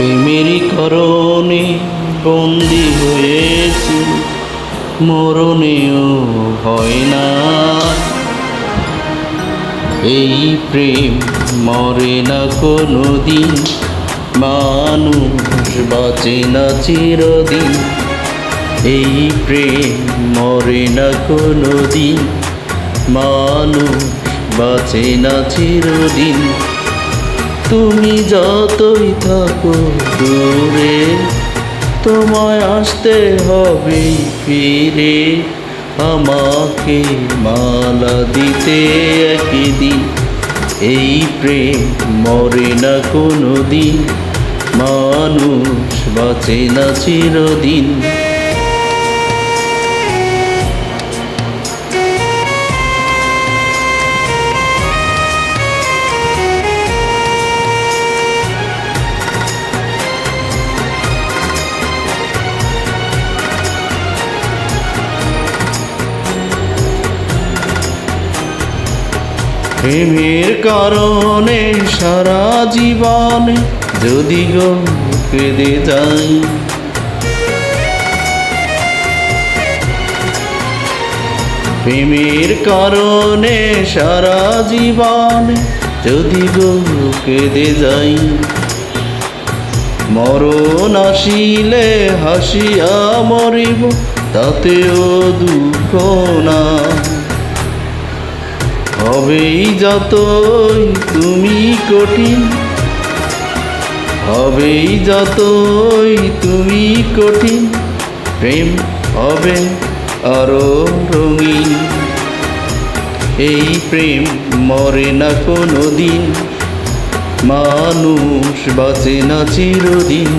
প্রেমেরই কারণে বন্দি হয়েছি, মরণেও হয় না। এই প্রেম মরে না কোনো দিন, মানুষ বাঁচে না চিরদিন। এই প্রেম মরে না কোনো দিন, মানুষ বাঁচে না চিরদিন। তুমি যতই থাকো দূরে, তোমায় আসতে হবে ফিরে, আমাকে মালা দিতে একদিন। এই প্রেম মরে না কোনো দিন, মানুষ বাঁচে না চিরদিন। প্রেমের কারণে সারা জীবনে যদি গো কেঁদে যাই, প্রেমের কারণে সারা জীবনে যদি গো কেঁদে যাই, মরণ আসিলে হাসিয়া মরিব, তাতেও দুঃখ না। হবেই যতই তুমি কঠিন, হবেই যতই তুমি কঠিন, প্রেম হবে আরো রঙিন। এই প্রেম মরে না কোনো দিন, মানুষ বাঁচে না চিরদিন।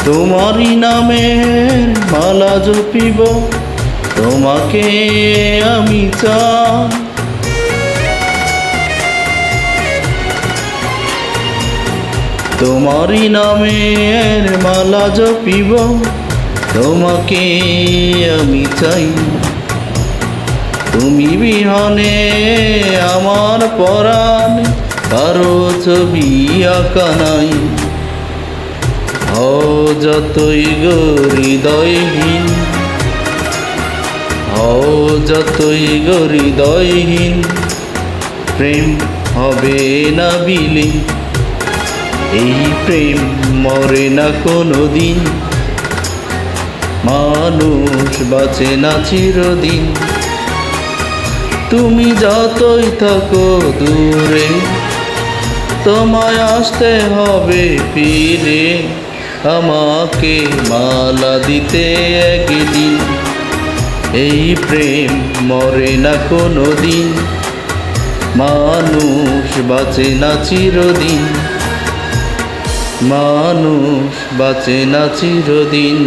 তোমারই নামের মালা জপিব, তোমাকে আমি চাই। তোমারই নামের মালা জপিব, তোমাকে আমি চাই। তুমি বিহনে আমার পরাণে কারো ছবি আঁকা নাই। হও যতই গো হৃদয়হীন, হও যতই গো হৃদয়হীন, প্রেম হবে না বিলীন। এই প্রেম মরে না কোনো দিন, মানুষ বাঁচে না চিরদিন। তুমি যতই থাকো দূরে, তোমায় আসতে হবে ফিরে, আমাকে মালা দিতে একদিন। এই প্রেম মরে না কোনো দিন, মানুষ বাঁচে না চিরদিন, মানুষ বাঁচে না চিরদিন।